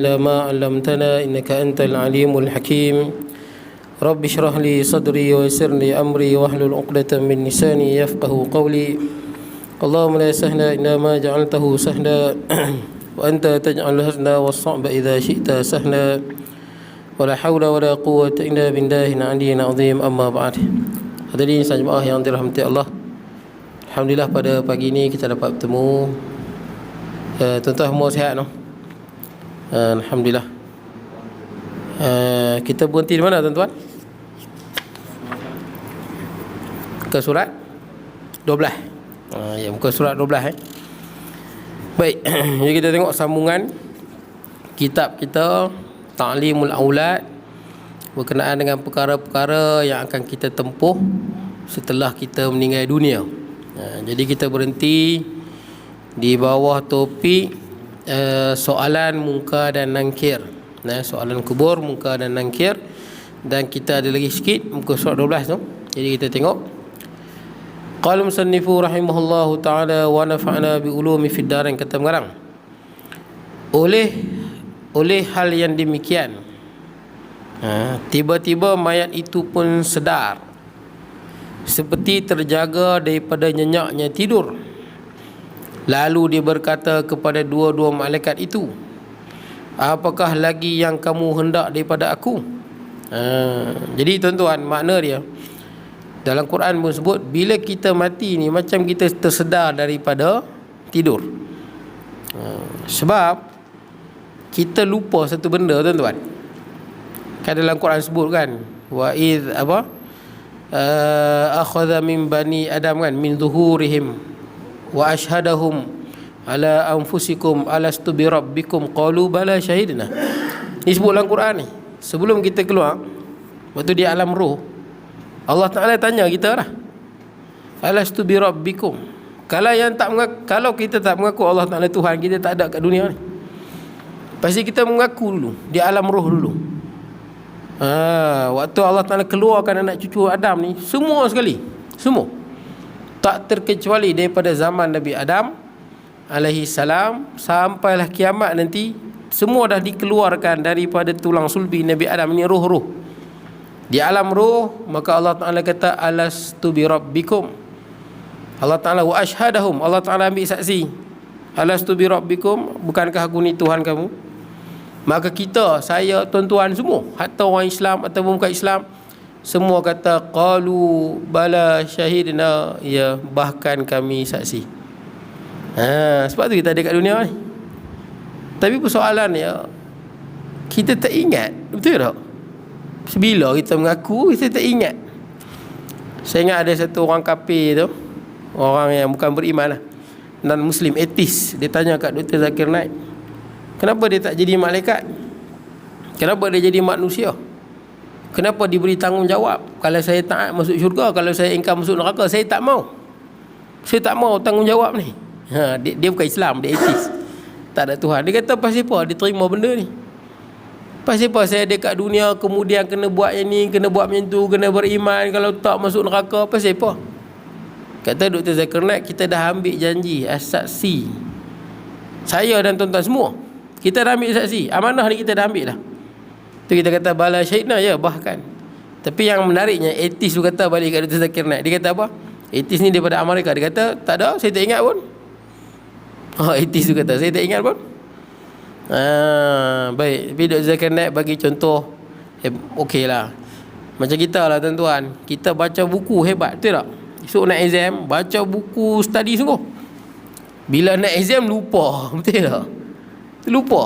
إلى ما علمتنا إنك أنت العليم الحكيم رب اشرح لي صدري ويسر لي أمري واحلل عقدة من لساني يفقه قولي اللهم لا سهل إلا ما جعلته سهلا وأنت تجعل الحزن والصعب إذا شئت سهلا ولا حول ولا قوة إلا بالله العلي العظيم أما بعد. Hadirin jemaah yang dirahmati Allah, alhamdulillah pada pagi ini kita dapat bertemu. Tuan-tuan semua sihat no? Alhamdulillah. Kita berhenti di mana tuan-tuan? Muka surat 12. Ya, muka surat 12 Baik, jadi kita tengok sambungan kitab kita Ta'limul Aulad berkenaan dengan perkara-perkara yang akan kita tempuh setelah kita meninggal dunia. Jadi kita berhenti di bawah topik soalan munkar dan nakir. Soalan kubur, munkar dan nakir. Dan kita ada lagi sikit muka surat 12 tu. Jadi kita tengok. Qala musannifu rahimahullahu ta'ala wa nafa'na bi ulumi fid darain, kata mengarang. Oleh hal yang demikian, tiba-tiba mayat itu pun sedar, seperti terjaga daripada nyenyaknya tidur. Lalu dia berkata kepada dua-dua malaikat itu, apakah lagi yang kamu hendak daripada aku? Jadi tuan-tuan, makna dia dalam Quran pun sebut, bila kita mati ni macam kita tersedar daripada tidur. Sebab kita lupa satu benda tuan-tuan. Kan dalam Quran sebut kan, wa idh akhadha min bani adam kan, min zuhurihim wa ashhadahum ala anfusikum alastu bi rabbikum qalu bala syahidna. Ini sebut dalam Quran ni. Sebelum kita keluar, waktu di alam roh, Allah Ta'ala tanya kita lah, alastu bi rabbikum. Kalau kita tak mengaku Allah Ta'ala Tuhan, kita tak ada kat dunia ni. Pasti kita mengaku dulu di alam roh dulu. Waktu Allah Ta'ala keluarkan anak cucu Adam ni, semua sekali, semua, tak terkecuali daripada zaman Nabi Adam alaihi salam sampailah kiamat nanti, semua dah dikeluarkan daripada tulang sulbi Nabi Adam ni, roh-roh di alam roh. Maka Allah Ta'ala kata, alastu bi rabbikum. Allah Ta'ala wa ashhadahum, Allah Ta'ala ambil saksi, alastu bi rabbikum, bukankah aku ni Tuhan kamu? Maka kita, saya, tuan-tuan semua, hatta orang Islam ataupun bukan Islam, semua kata qalu bala syahidna, ya, bahkan kami saksi. Sebab tu kita ada kat dunia ni. Tapi persoalan ya, kita tak ingat, betul tak? Sebila kita mengaku, kita tak ingat. Saya ingat ada satu orang kafir tu, orang yang bukan beriman lah, non-Muslim, atheist. Dia tanya kat Dr. Zakir Naik, kenapa dia tak jadi malaikat? Kenapa dia jadi manusia? Kenapa diberi tanggungjawab? Kalau saya taat masuk syurga, kalau saya ingkar masuk neraka. Saya tak mau. Saya tak mau tanggungjawab ni. Dia bukan Islam, dia atheist. Tak ada Tuhan. Dia kata pasal apa dia terima benda ni? Pasal apa saya ada kat dunia, kemudian kena buat yang ni, kena buat macam tu, kena beriman, kalau tak masuk neraka? Pasal apa? Kata Dr. Zakir Naik, kita dah ambil janji, saksi. Saya dan tuan-tuan semua, kita dah ambil saksi. Amanah ni kita dah ambil dah. Tu kita kata bala syahidna, ya, bahkan. Tapi yang menariknya, etis tu kata balik kat Dr. Zakir Naik. Dia kata apa? Etis ni daripada Amerika. Dia kata tak ada, saya tak ingat pun. Etis tu kata saya tak ingat pun. Baik. Tapi Dr. Zakir Naik bagi contoh, okey lah, macam kita lah tuan-tuan, kita baca buku hebat, betul tak? Esok nak exam, baca buku study sungguh. Bila nak exam lupa, betul tak? Lupa.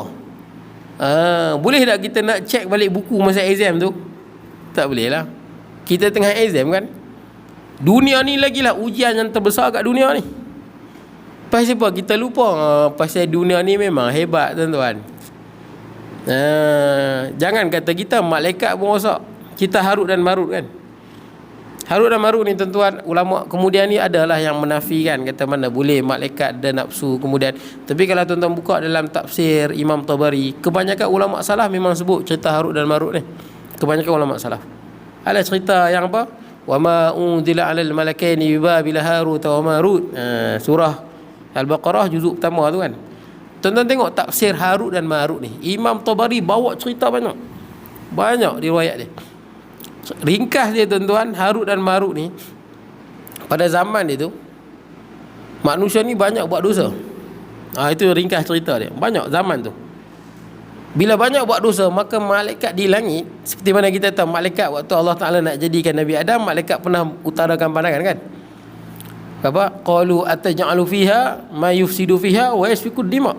Boleh tak kita nak check balik buku masa exam tu? Tak boleh lah. Kita tengah exam kan. Dunia ni lagilah ujian yang terbesar kat dunia ni. Pasal apa kita lupa? Pasal dunia ni memang hebat tuan-tuan. Jangan kata kita malaikat pun rosak, kita Harut dan Marut kan. Harut dan Marut ni tuan-tuan, ulama kemudian ni adalah yang menafikan, kata mana boleh malaikat dan nafsu kemudian. Tapi kalau tuan-tuan buka dalam tafsir Imam Tabari, kebanyakan ulama salaf memang sebut cerita Harut dan Marut ni. Kebanyakan ulama salaf ada cerita yang apa? Wa ma unzila 'alal malakaini bi babil Harut wa Marut. Surah Al-Baqarah juzuk pertama tu kan. Tuan-tuan tengok tafsir Harut dan Marut ni, Imam Tabari bawa cerita banyak riwayat dia. Ringkas dia tuan-tuan, Harut dan Marut ni pada zaman dia tu manusia ni banyak buat dosa. Itu ringkas cerita dia. Banyak zaman tu. Bila banyak buat dosa, maka malaikat di langit, seperti mana kita tahu malaikat waktu Allah Ta'ala nak jadikan Nabi Adam, malaikat pernah utarakan pandangan kan? Apa? Qalu ataj'alu fiha ma yufsidu fiha wa yasfiku dima.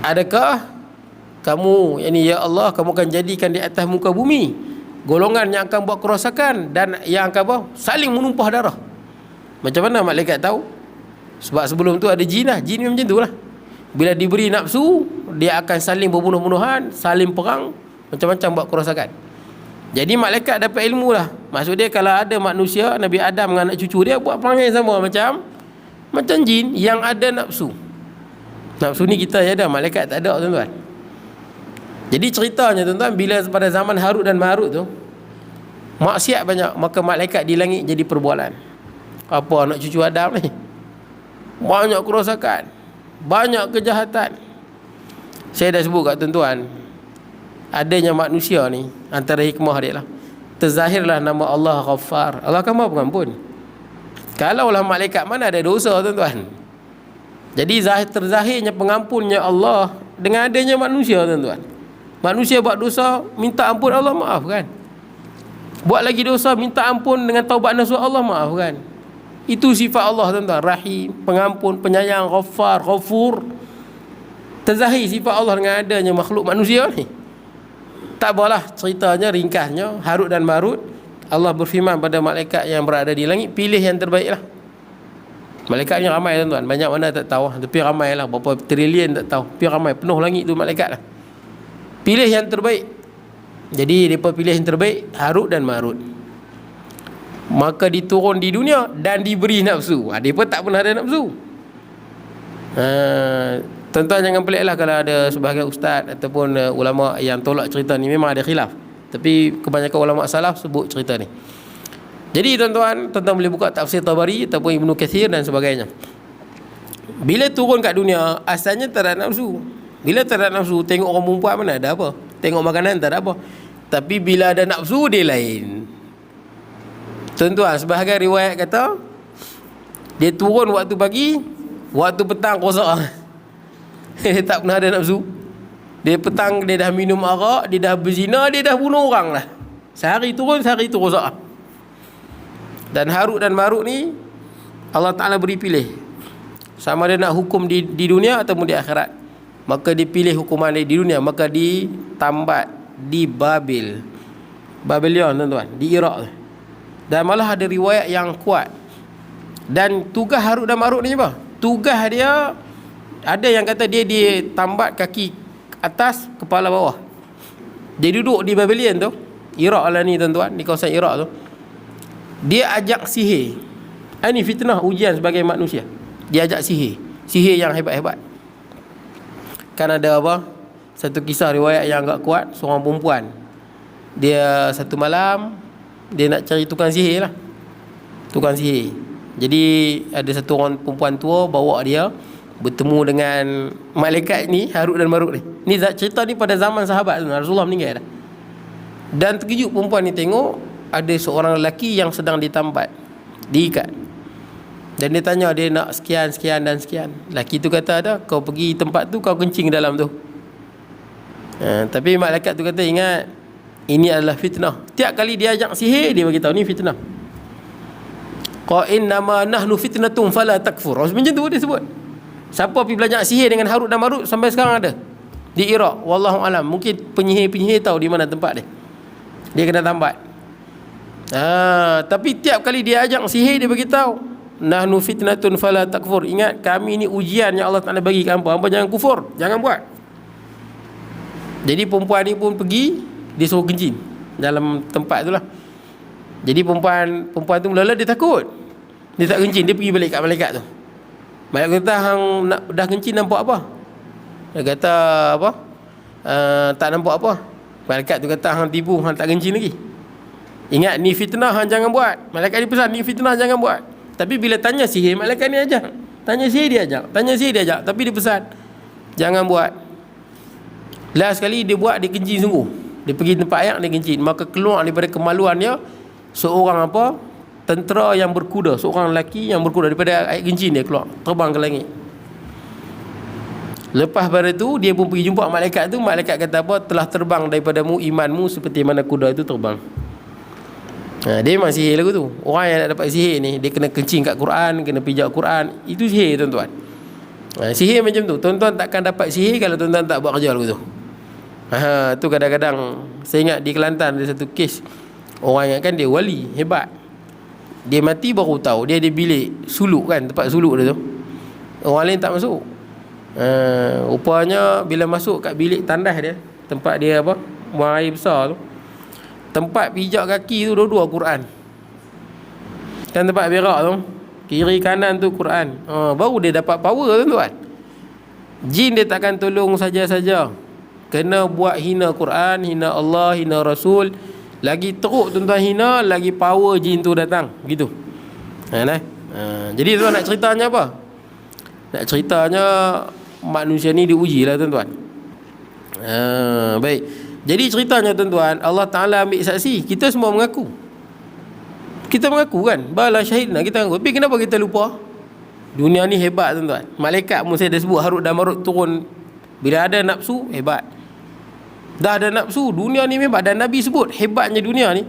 Adakah kamu, ya Allah, kamu akan jadikan di atas muka bumi golongan yang akan buat kerosakan dan yang akan apa? Saling menumpah darah. Macam mana malaikat tahu? Sebab sebelum tu ada jin lah. Jin macam tu lah. Bila diberi nafsu, dia akan saling berbunuh-bunuhan, saling perang, macam-macam buat kerosakan. Jadi malaikat dapat ilmu lah. Maksud dia kalau ada manusia, Nabi Adam dengan anak cucu dia buat perangai sama macam jin yang ada nafsu. Nafsu ni kita ada, malaikat tak ada tuan-tuan. Jadi ceritanya tuan-tuan, bila pada zaman Harut dan Marut tu maksiat banyak, maka malaikat di langit jadi perbualan. Apa anak cucu Adam ni? Banyak kerosakan, banyak kejahatan. Saya dah sebut kat tuan-tuan, adanya manusia ni, antara hikmah dia lah, terzahirlah nama Allah Ghaffar. Allah akan maha pengampun. Kalaulah malaikat mana ada dosa tuan-tuan. Jadi terzahirnya pengampunnya Allah dengan adanya manusia tuan-tuan. Manusia buat dosa, minta ampun, Allah maafkan. Buat lagi dosa, minta ampun dengan taubat nasuh, Allah maafkan. Itu sifat Allah tuan-tuan. Rahim, pengampun, penyayang, Ghaffar, Ghafur. Terzahir sifat Allah dengan adanya makhluk manusia ni. Tak apalah, ceritanya ringkasnya Harut dan Marut, Allah berfirman pada malaikat yang berada di langit, pilih yang terbaik lah. Malaikat ni ramai tuan-tuan, banyak mana tak tahu, tapi ramai lah, berapa trilion tak tahu, tapi ramai, penuh langit tu malaikat lah. Pilih yang terbaik. Jadi mereka pilih yang terbaik, Harut dan Marut. Maka diturun di dunia dan diberi nafsu. Mereka tak pernah ada nafsu. Tuan-tuan jangan pelik lah kalau ada sebahagian ustaz ataupun ulama yang tolak cerita ni. Memang ada khilaf, tapi kebanyakan ulama salaf sebut cerita ni. Jadi tuan-tuan boleh buka tafsir Tabari ataupun Ibnu Kathir dan sebagainya. Bila turun kat dunia, asalnya tak ada nafsu. Bila tak ada nafsu, tengok orang perempuan mana ada apa, tengok makanan tak ada apa. Tapi bila ada nafsu, dia lain. Tuan-tuan, sebahagian riwayat kata dia turun waktu pagi, waktu petang kosak. Dia tak pernah ada nafsu. Dia petang dia dah minum arak, dia dah berzina, dia dah bunuh orang lah. Sehari turun, sehari tu kosak. Dan Harut dan Marut ni Allah Ta'ala beri pilih, sama dia nak hukum di dunia ataupun di akhirat. Maka dipilih hukuman di dunia, maka ditambat di Babylon tuan-tuan, di Iraq. Dan malah ada riwayat yang kuat. Dan tugas Harut dan Marut ni apa? Tugas dia, ada yang kata dia ditambat kaki atas, kepala bawah. Dia duduk di Babylon tu, Iraq lah ni tuan-tuan, di kawasan Iraq tu. Dia ajak sihir. Ini fitnah, ujian sebagai manusia. Dia ajak sihir yang hebat-hebat. Kan ada apa, satu kisah riwayat yang agak kuat, seorang perempuan, dia satu malam dia nak cari tukang sihir lah. Tukang sihir. Jadi ada satu orang perempuan tua bawa dia bertemu dengan malaikat ni, Harut dan Marut ni. Ni cerita ni pada zaman sahabat Rasulullah meninggal dah. Dan terkejut perempuan ni tengok ada seorang lelaki yang sedang ditambat, diikat. Dan dia tanya, dia nak sekian, sekian dan sekian. Lelaki tu kata, ada, kau pergi tempat tu, kau kencing dalam tu. Tapi malaikat tu kata, ingat, ini adalah fitnah. Tiap kali dia ajak sihir, dia beritahu ni fitnah. Qa'innama nahnu fitnatum fala takfur. Macam tu dia sebut. Siapa pergi belajar sihir dengan Harut dan Marut sampai sekarang ada di Iraq, wallahu alam. Mungkin penyihir-penyihir tahu di mana tempat dia. Dia kena tambat. Tapi tiap kali dia ajak sihir, dia beritahu, nahnu fitnatun fala takfur. Ingat, kami ni ujian yang Allah Ta'ala bagi ke hampa. Hampa jangan kufur, jangan buat. Jadi perempuan ni pun pergi, dia suruh kencing dalam tempat tu lah. Jadi perempuan tu mula-mula dia takut, dia tak kencing. Dia pergi balik kat malaikat tu. Malaikat kata, hang dah kencing nampak apa? Dia kata apa? Tak nampak apa. Malaikat tu kata, hang tipu, hang tak kencing lagi. Ingat, ni fitnah, hang jangan buat. Malaikat ni pesan, ni fitnah, jangan buat. Tapi bila tanya sihir, malaikat ni ajak. Tanya sihir dia ajak. Tapi dia pesan, Jangan buat. Last sekali dia buat, dia kencing sungguh. Dia pergi tempat air, dia kencing. Maka keluar daripada kemaluannya seorang apa? Tentera yang berkuda, seorang lelaki yang berkuda, daripada air kencing dia keluar, terbang ke langit. Lepas pada tu dia pun pergi jumpa malaikat tu. Malaikat kata apa? Telah terbang daripadamu imanmu seperti mana kuda itu terbang. Dia memang sihir lagu tu. Orang yang nak dapat sihir ni, dia kena kencing kat Quran, kena pijak Quran. Itu sihir tuan-tuan. Sihir macam tu. Tuan-tuan takkan dapat sihir kalau tuan-tuan tak buat kerja lagu tu. Tu kadang-kadang saya ingat di Kelantan ada satu kes. Orang ingatkan dia wali hebat. Dia mati baru tahu dia ada bilik suluk kan, tempat suluk dia tu. Orang lain tak masuk. Rupanya bila masuk kat bilik tandas dia, tempat dia apa, buang air besar tu, tempat pijak kaki tu dua-dua Quran. Dan tempat berak tu, kiri kanan tu Quran. Baru dia dapat power tuan-tuan. Jin dia takkan tolong saja-saja. Kena buat hina Quran, hina Allah, hina Rasul. Lagi teruk tuan-tuan hina, lagi power jin tu datang. Begitu. Jadi tuan nak ceritanya apa? Nak ceritanya manusia ni diuji lah tuan-tuan. Baik. Jadi ceritanya tuan-tuan, Allah Ta'ala ambil saksi. Kita semua mengaku. Kita mengaku kan, bala syahidna, kita mengaku. Tapi kenapa kita lupa? Dunia ni hebat tuan-tuan. Malaikat pun saya dah sebut, Harut dan Marut turun. Bila ada nafsu, hebat. Dah ada nafsu, dunia ni hebat. Dan Nabi sebut hebatnya dunia ni,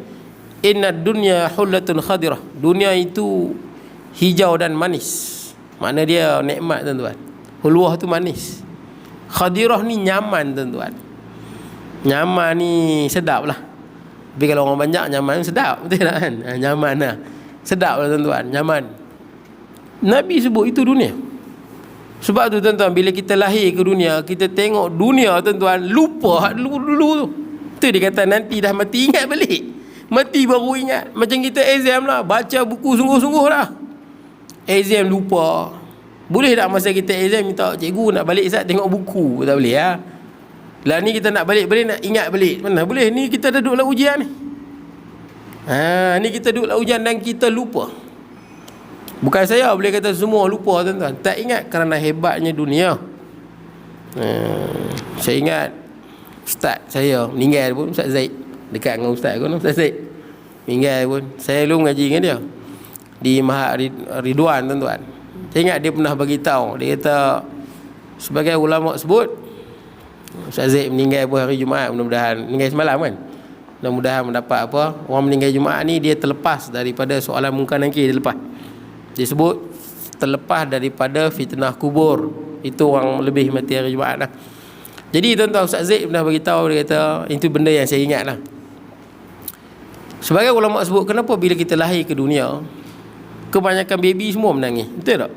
inna dunya hullatun khadirah. Dunia itu hijau dan manis. Makna dia nikmat tuan-tuan. Hulwah tu manis. Khadirah ni nyaman tuan-tuan. Nyaman ni sedap lah. Tapi kalau orang banyak nyaman sedap, betul tak kan? Nyaman lah. Sedap lah tuan-tuan, nyaman. Nabi sebut itu dunia. Sebab tu tuan-tuan, bila kita lahir ke dunia, kita tengok dunia tuan-tuan, lupa dulu-dulu tu. Tu dia kata nanti dah mati ingat balik. Mati baru ingat. Macam kita exam lah, baca buku sungguh-sungguh lah. Exam lupa. Boleh tak masa kita exam minta cikgu nak balik Ustaz tengok buku? Tak boleh lah. Lah ni kita nak balik nak ingat balik. Mana boleh, ni kita dah duduk dalam ujian ni. Ni kita duduk dalam ujian dan kita lupa. Bukan saya boleh kata semua lupa tuan-tuan. Tak ingat kerana hebatnya dunia. Saya ingat Ustaz saya meninggal pun, Ustaz Zaid. Dekat dengan Ustaz pun, Ustaz Zaid meninggal pun. Saya dulu mengaji dengan dia di Mahat Ridwan tuan-tuan. Saya ingat dia pernah bagi tahu. Dia kata sebagai ulama sebut, Ustaz Zaid meninggal pun hari Jumaat, mudah-mudahan meninggal semalam kan. Mudah-mudahan mendapat apa? Orang meninggal Jumaat ni dia terlepas daripada soalan mungkar nakir, dia lepas. Dia sebut terlepas daripada fitnah kubur. Itu orang lebih mati hari Jumaat lah. Jadi tuan-tuan, Ustaz Zaid pernah bagi tahu, dia kata itu benda yang saya ingat lah. Sebagai ulama sebut, kenapa bila kita lahir ke dunia, kebanyakan baby semua menangis? Betul tak?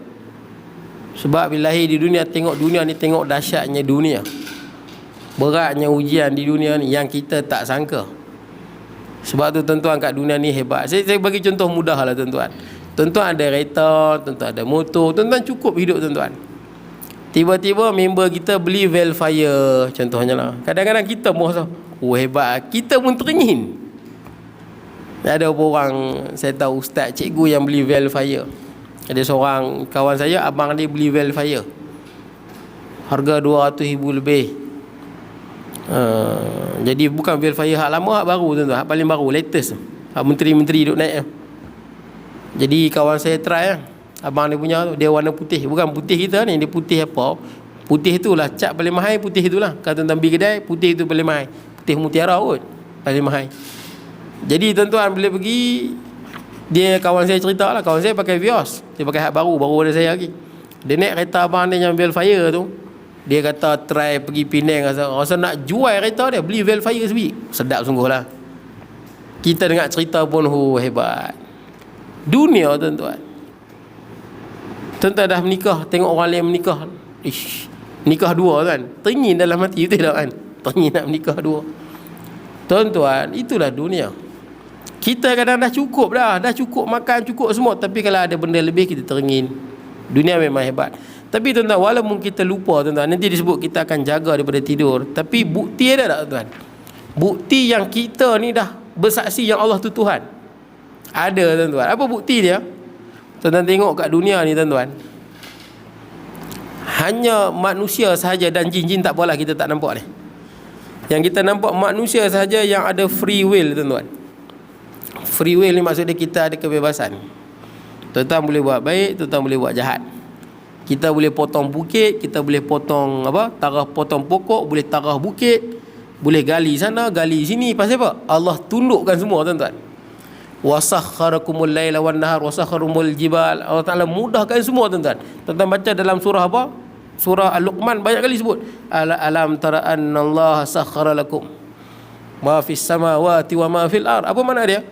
Sebab bila lahir di dunia, tengok dunia ni, tengok dahsyatnya dunia, beratnya ujian di dunia ni yang kita tak sangka. Sebab tu tuan-tuan, kat dunia ni hebat. Saya bagi contoh mudah lah tuan-tuan. Tuan-tuan ada kereta, tuan-tuan ada motor, tuan-tuan cukup hidup tuan-tuan. Tiba-tiba member kita beli Velfire contohnya lah. Kadang-kadang kita merasa, hebat, kita pun teringin. Ada orang, saya tahu ustaz, cikgu yang beli Velfire. Ada seorang kawan saya, abang dia beli Velfire, harga 200,000 lebih. Jadi bukan Velfire hak lama, hak baru tuan-tuan, hak paling baru, latest, hak menteri-menteri duk naik. Jadi kawan saya try lah. Abang dia punya tu, dia warna putih. Bukan putih kita ni, dia putih apa? Putih tu lah, cat paling mahal putih tu lah. Kalau tuan-tuan pergi kedai, putih tu paling mahal. Putih mutiara kot, paling mahal. Jadi tuan-tuan bila pergi, dia kawan saya cerita lah, kawan saya pakai Vios. Dia pakai hak baru ada saya lagi. Dia naik kereta abang dia yang Velfire tu. Dia kata try pergi Penang, rasa nak jual kereta dia, beli Velfire sebiji. Sedap sungguh lah. Kita dengar cerita pun hebat. Dunia tuan-tuan. Tuan-tuan dah menikah, tengok orang lain menikah, nikah dua kan, teringin dalam hati, betul tak kan? Teringin nak menikah dua. Tuan-tuan, itulah dunia. Kita kadang dah cukup makan, cukup semua, tapi kalau ada benda lebih kita teringin. Dunia memang hebat. Tapi tuan-tuan, walaupun kita lupa tuan-tuan, nanti disebut kita akan jaga daripada tidur, tapi bukti ada tak tuan-tuan? Bukti yang kita ni dah bersaksi yang Allah tu Tuhan. Ada tuan-tuan. Apa bukti dia? Tuan-tuan tengok kat dunia ni tuan-tuan, Hanya manusia sahaja dan jin tak apalah, kita tak nampak ni. Yang kita nampak manusia sahaja yang ada free will, tuan-tuan. Free will ni maksudnya kita ada kebebasan. Tuan-tuan boleh buat baik, tuan-tuan boleh buat jahat. Kita boleh potong bukit, kita boleh potong tarah potong pokok, boleh tarah bukit, boleh gali sana, gali sini. Pasal apa? Allah tundukkan semua, tuan-tuan. Wasakharakumul laila wan nahar wasakharumul jibal. Allah Taala mudahkan semua, tuan-tuan. Tuan-tuan baca dalam surah apa? Surah Al-Luqman banyak kali sebut alam tara annallaha sakhara lakum ma fis samawati wa ma fil ard. Apa makna dia?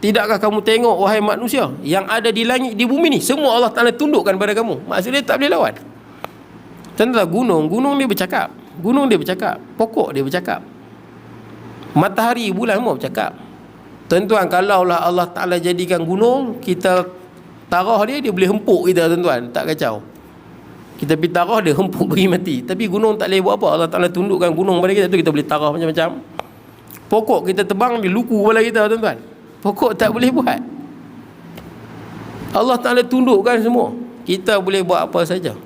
Tidakkah kamu tengok wahai manusia, yang ada di langit di bumi ni semua Allah Taala tundukkan pada kamu. Maksudnya tak boleh lawan. Contohlah gunung dia bercakap, pokok dia bercakap, matahari, bulan semua bercakap. Tuan-tuan, kalaulah Allah Ta'ala jadikan gunung, kita tarah dia boleh hempuk kita, tuan-tuan. Tak kacau. Kita pergi tarah dia, hempuk bagi mati. Tapi gunung tak boleh buat apa. Allah Ta'ala tundukkan gunung pada kita, tu kita boleh tarah macam-macam. Pokok kita tebang, dia luku kepala kita, tuan-tuan. Pokok tak boleh buat. Allah Ta'ala tundukkan semua. Kita boleh buat apa saja.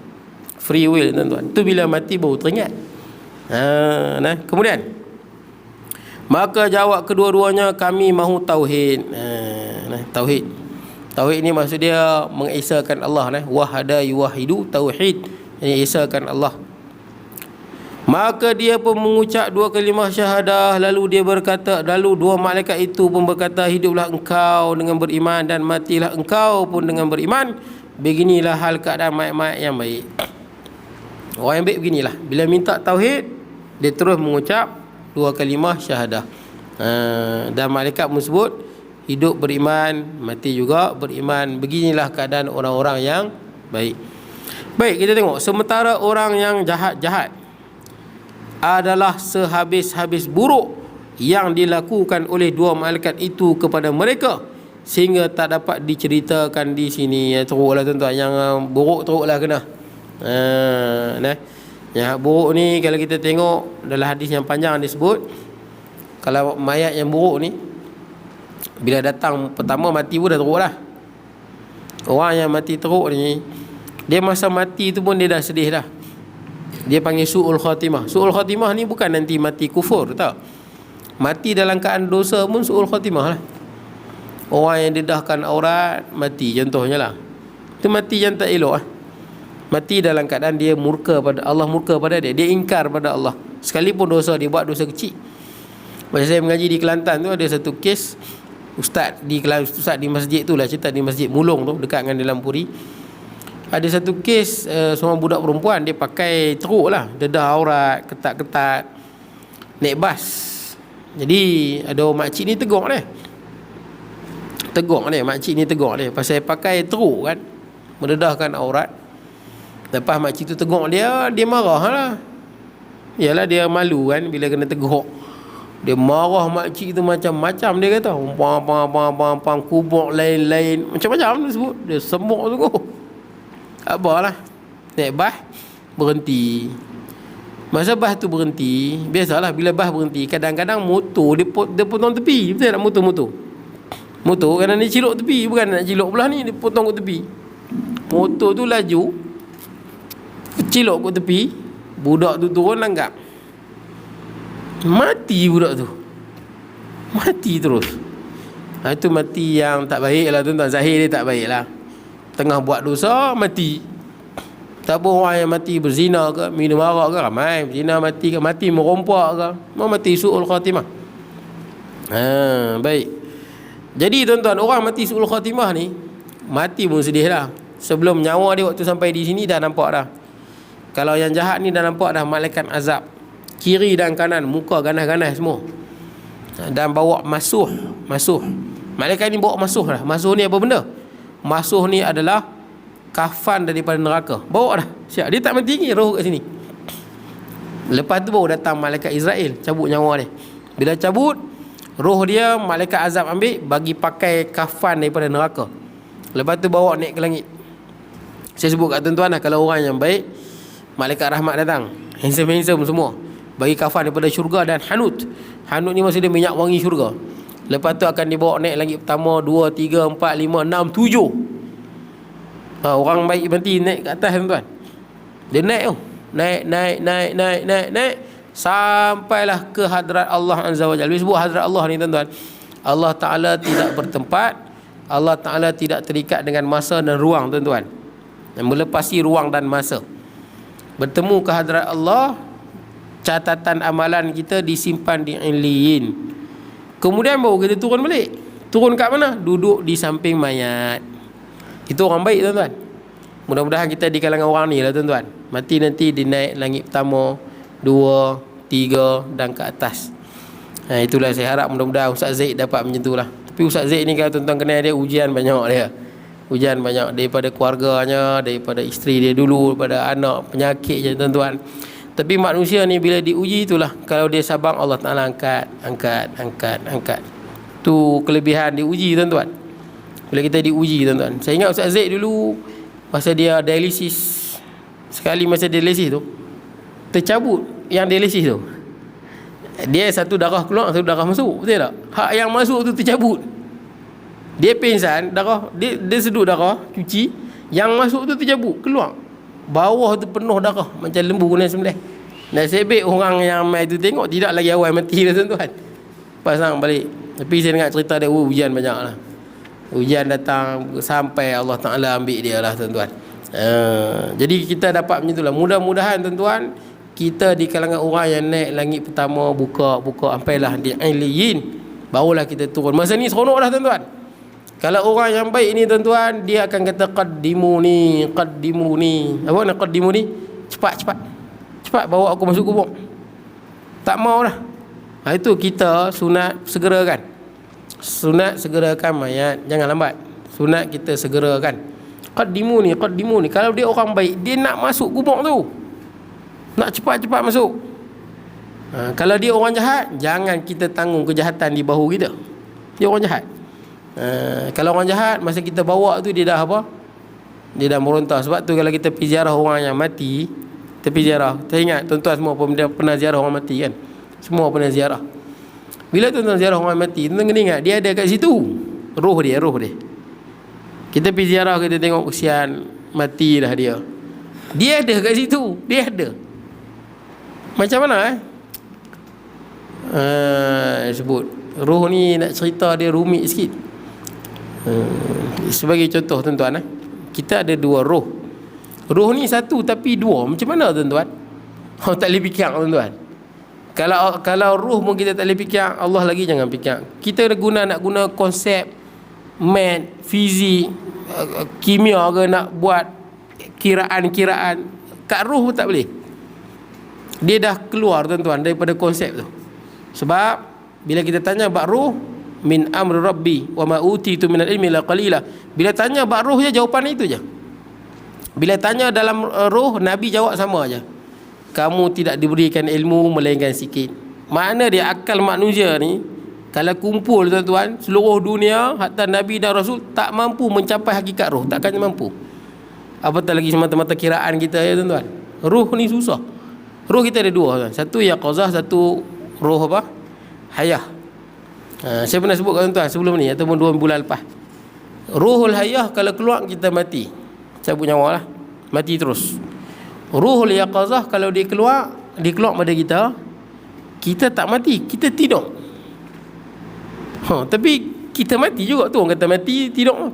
Free will, tuan-tuan. Tu bila mati baru teringat. Kemudian, maka jawab kedua-duanya, kami mahu tauhid. Tauhid. Tauhid ni maksud dia mengesakan Allah. Wahada yuwahidu, tauhid, yang esakan Allah. Maka dia pun mengucap dua kalimah syahadah. Lalu dia berkata, lalu dua malaikat itu pun berkata, hiduplah engkau dengan beriman dan matilah engkau pun dengan beriman. Beginilah hal keadaan mayat-mayat yang baik. Orang yang baik beginilah. Bila minta tauhid, dia terus mengucap dua kalimah syahadah. Dan malaikat menyebut hidup beriman, mati juga beriman. Beginilah keadaan orang-orang yang baik. Baik, kita tengok. Sementara orang yang jahat-jahat adalah sehabis-habis buruk yang dilakukan oleh dua malaikat itu kepada mereka, sehingga tak dapat diceritakan di sini. Teruklah, tuan-tuan. Yang buruk teruklah kena. Yang buruk ni, kalau kita tengok dalam hadis yang panjang disebut, kalau mayat yang buruk ni bila datang pertama mati pun dah teruk dah. Orang yang mati teruk ni, dia masa mati tu pun dia dah sedih dah. Dia panggil su'ul khatimah. Su'ul khatimah ni bukan nanti mati kufur, tak. Mati dalam keadaan dosa pun su'ul khatimah lah. Orang yang dedahkan aurat mati, contohnya lah. Itu mati yang tak elok lah. Mati dalam keadaan dia murka pada Allah, murka pada dia, dia ingkar pada Allah. Sekalipun dosa dia buat dosa kecil. Masa saya mengaji di Kelantan tu, ada satu kes ustaz di masjid tu lah, cerita di masjid Mulong tu dekat dengan dalam Puri. Ada satu kes seorang budak perempuan, dia pakai teruk lah, dedah aurat, ketat-ketat, naik bas. Jadi ada makcik ni tegur dia. Makcik ni tegur dia pasal pakai teruk kan, mendedahkan aurat. Lepas makcik tu tegur dia, dia marah lah. Yalah, dia malu kan bila kena tegur. Dia marah makcik tu macam-macam, dia kata pang kubur lain-lain, macam-macam dia sebut. Dia semuk tu kau. Apalah, naik bas berhenti. Masa bas tu berhenti, biasalah bila bas berhenti, kadang-kadang motor dia potong tepi. Betul tak? Motor kadang dia cilok tepi, bukan nak cilok belah ni, dia potong ke tepi. Motor tu laju, cilok ke tepi, budak tu turun langgap. Mati budak tu. Mati terus. Itu mati yang tak baik lah, tuan-tuan. Zahir dia tak baik lah. Tengah buat dosa, mati. Tak apa orang yang mati berzina ke, minum arak ke, ramai berzina mati ke, mati merompak ke, mati su'ul khatimah. Baik. Jadi tuan-tuan, orang mati su'ul khatimah ni, mati pun sedih lah. Sebelum nyawa dia waktu sampai di sini dah nampak dah. Kalau yang jahat ni dah nampak dah malaikat azab, kiri dan kanan, muka ganas-ganas semua. Dan bawa masuh. Malaikat ni bawa masuh dah. Masuh ni apa benda? Masuh ni adalah kafan daripada neraka. Bawa dah, siap. Dia tak mati lagi, roh kat sini. Lepas tu baru datang malaikat Israel, cabut nyawa dia. Bila cabut, roh dia malaikat azab ambil, bagi pakai kafan daripada neraka. Lepas tu bawa naik ke langit. Saya sebut kat tuan-tuan lah, kalau orang yang baik, malaikat rahmat datang, handsome semua, bagi kafan daripada syurga dan hanut. Hanut ni maksud dia minyak wangi syurga. Lepas tu akan dibawa naik langit pertama, 2, 3, 4, 5, 6, 7. Orang baik mati naik ke atas, tuan-tuan. Dia naik tu. Naik sampailah ke hadrat Allah Azza wa Jalla. Sebut hadrat Allah ni tuan-tuan, Allah Ta'ala tidak bertempat, Allah Ta'ala tidak terikat dengan masa dan ruang tuan-tuan, dan melepasi ruang dan masa. Bertemu ke hadrat Allah, catatan amalan kita disimpan di Illiyin. Kemudian baru kita turun balik. Turun kat mana? Duduk di samping mayat. Itu orang baik tuan-tuan. Mudah-mudahan kita di kalangan orang ni lah tuan-tuan. Mati nanti dinaik langit pertama, 2, 3 dan ke atas. Itulah saya harap mudah-mudahan Ustaz Zaid dapat macam tu lah. Tapi Ustaz Zaid ni kalau tuan-tuan kenal dia, ujian banyak dia. Ujian banyak daripada keluarganya, daripada isteri dia dulu, daripada anak, penyakit je tuan-tuan. Tapi manusia ni bila diuji itulah, kalau dia sabar Allah Ta'ala angkat. Tu kelebihan diuji tuan-tuan. Bila kita diuji tuan-tuan. Saya ingat Ustaz Zaid dulu masa dia dialisis, sekali masa dialisis tu tercabut yang dialisis tu. Dia satu darah keluar, satu darah masuk, betul tak? Hak yang masuk tu tercabut. Dia pingsan, darah dia sedut darah, cuci, yang masuk tu tercabut, keluar. Bawah tu penuh darah macam lembu kena sembelih. Nasib orang yang mai tu tengok tidak lagi awal mati dah tuan-tuan. Pasang balik. Tapi saya dengar cerita dia, hujan banyaklah. Hujan datang sampai Allah Ta'ala ambil dia lah tuan-tuan. Jadi kita dapat macam itulah. Mudah-mudahan tuan-tuan, kita di kalangan orang yang naik langit pertama, buka sampailah di Illiyin, barulah kita turun. Masa ni seronok dah tuan-tuan. Kalau orang yang baik ni tuan-tuan, dia akan kata qaddimuni. Apa nak qaddimuni? Cepat bawa aku masuk kubur. Tak mau dah. Itu kita sunat segerakan. Sunat segerakan mayat, jangan lambat. Sunat kita segerakan. Qaddimuni. Kalau dia orang baik, dia nak masuk kubur tu, nak cepat-cepat masuk. Kalau dia orang jahat, jangan kita tanggung kejahatan di bahu kita. Dia orang jahat. Kalau orang jahat, masa kita bawa tu dia dah apa? Dia dah meronta. Sebab tu kalau kita pergi ziarah orang yang mati, kita pergi ziarah. Saya ingat tuan-tuan semua pernah ziarah orang mati kan? Semua pernah ziarah. Bila tuan-tuan ziarah orang mati, tuan-tuan kena ingat, dia ada kat situ. Roh dia. Kita pergi ziarah, kita tengok kesian, mati dah dia. Dia ada kat situ. Dia ada. Macam mana sebut. Roh ni nak cerita dia rumit sikit. Sebagai contoh tuan-tuan, kita ada dua roh. Roh ni satu tapi dua. Macam mana tuan-tuan? Tak boleh fikir tuan-tuan. Kalau roh pun kita tak boleh fikir, Allah lagi jangan fikir. Kita nak guna konsep math, fizik, kimia ke, nak buat kiraan. Kat roh pun tak boleh. Dia dah keluar tuan-tuan daripada konsep tu. Sebab bila kita tanya bab roh, min amri rabbi wa ma utitu minal ilmi la qalila. Bila tanya bab roh je, jawapan itu je. Bila tanya dalam roh, Nabi jawab sama aja. Kamu tidak diberikan ilmu melainkan sikit. Makna dia akal manusia ni kalau kumpul tuan-tuan, seluruh dunia hatta Nabi dan Rasul tak mampu mencapai hakikat roh. Takkan mampu. Apatah lagi semata-mata kiraan kita ya tuan-tuan. Roh ni susah. Roh kita ada dua tuan. Satu yaqazah, satu roh apa? Hayah. Saya pernah sebut kat tuan-tuan sebelum ni ataupun 2 bulan lepas. Ruhul hayah kalau keluar kita mati. Cabut nyawa lah. Mati terus. Ruhul yaqazah kalau dia keluar pada kita tak mati, kita tidur. Tapi kita mati juga tu, orang kata mati tidur.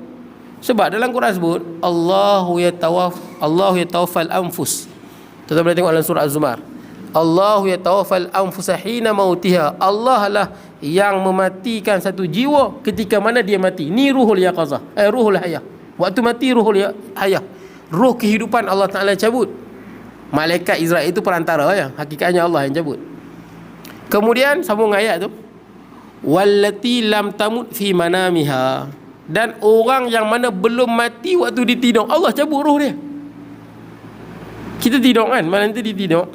Sebab dalam Quran sebut Allahu yatawaffal anfus. Tuan-tuan boleh tengok dalam surah Az-Zumar. Allahu yatawaffal anfusa hina mautiha. Allah lah yang mematikan satu jiwa ketika mana dia mati. Ni ruhul yaqazah, ruhul hayah. Waktu mati ruhul hayah. Roh kehidupan Allah Ta'ala cabut. Malaikat Israel itu perantara ya, hakikatnya Allah yang cabut. Kemudian sambung ayat tu, wallati lam tamut fi manamiha, dan orang yang mana belum mati waktu dia tidur, Allah cabut roh dia. Kita tidur kan, malam tu dia tidur,